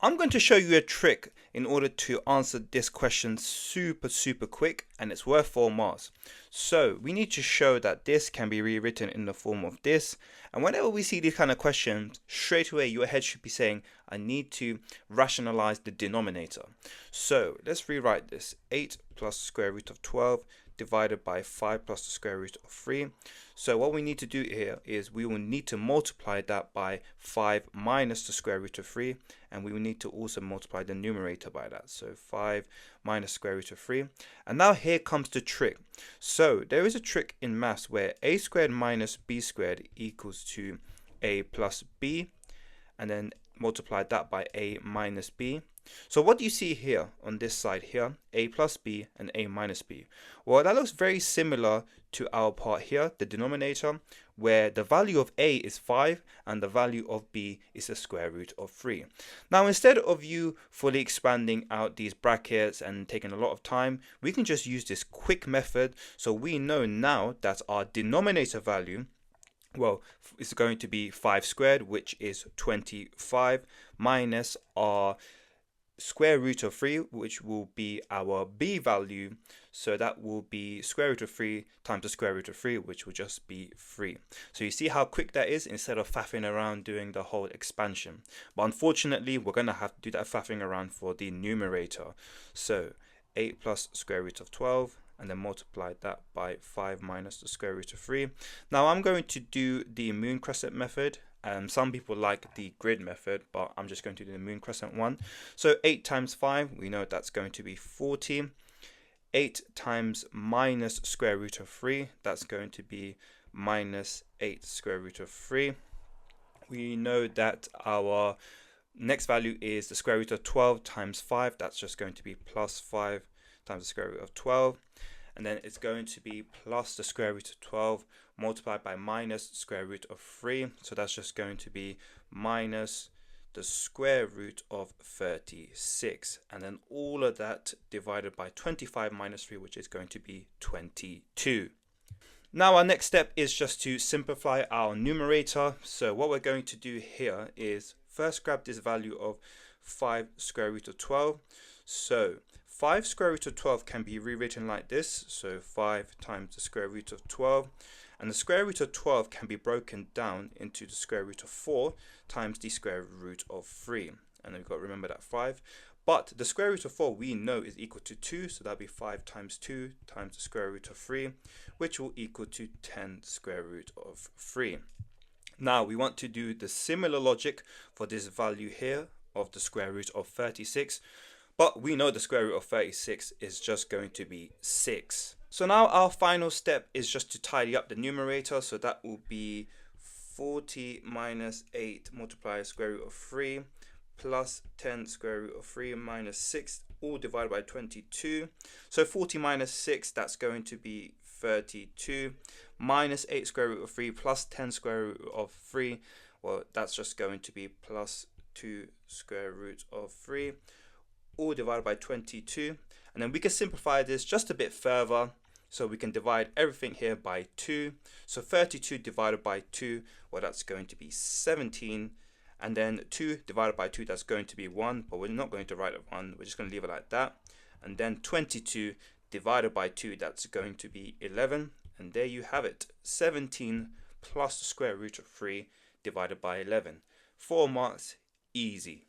I'm going to show you a trick in order to answer this question super quick, and it's worth 4 marks. So we need to show that this can be rewritten in the form of this, and whenever we see these kind of questions, straight away your head should be saying, I need to rationalize the denominator. So let's rewrite this. 8 plus square root of 12 divided by 5 plus the square root of 3. So what we need to do here is we will need to multiply that by 5 minus the square root of 3, and we will need to also multiply the numerator by that. So 5 minus square root of 3. And now here comes the trick. So there is a trick in maths where a squared minus b squared equals to a plus b, and then multiply that by a minus b. So what do you see here on this side here? A plus b and a minus b. Well, that looks very similar to our part here, the denominator, where the value of a is 5 and the value of b is the square root of 3. Now, instead of you fully expanding out these brackets and taking a lot of time, we can just use this quick method. So we know now that our denominator value, well, it's going to be 5 squared, which is 25, minus our square root of 3, which will be our b value. So that will be square root of 3 times the square root of 3, which will just be 3. So you see how quick that is instead of faffing around doing the whole expansion. But unfortunately, we're going to have to do that faffing around for the numerator. So 8 plus square root of 12, and then multiply that by 5 minus the square root of 3. Now I'm going to do the moon crescent method. Some people like the grid method, but I'm just going to do the moon crescent one. So 8 times 5, we know that's going to be 40. 8 times minus square root of 3, that's going to be minus 8 square root of 3. We know that our next value is the square root of 12 times 5, that's just going to be plus 5 times the square root of 12. And then it's going to be plus the square root of 12 multiplied by minus square root of 3. So that's just going to be minus the square root of 36. And then all of that divided by 25 minus 3, which is going to be 22. Now our next step is just to simplify our numerator. So what we're going to do here is first grab this value of 5 square root of 12. So 5 square root of 12 can be rewritten like this. So 5 times the square root of 12. And the square root of 12 can be broken down into the square root of 4 times the square root of 3. And then we've got to remember that 5. But the square root of 4 we know is equal to 2. So that'll be 5 times 2 times the square root of 3, which will equal to 10 square root of 3. Now we want to do the similar logic for this value here of the square root of 36. But we know the square root of 36 is just going to be 6. So now our final step is just to tidy up the numerator. So that will be 40 minus 8 multiplied square root of 3 plus 10 square root of 3 minus 6, all divided by 22. So 40 minus 6, that's going to be 32, minus 8 square root of 3 plus 10 square root of 3. Well, that's just going to be plus 2 square root of 3. All divided by 22, and then we can simplify this just a bit further. So we can divide everything here by 2. So 32 divided by 2, well, that's going to be 17. And then 2 divided by 2, that's going to be 1, but we're not going to write it 1. We're just going to leave it like that. And then 22 divided by 2, that's going to be 11. And there you have it, 17 plus the square root of 3 divided by 11. 4 marks, easy.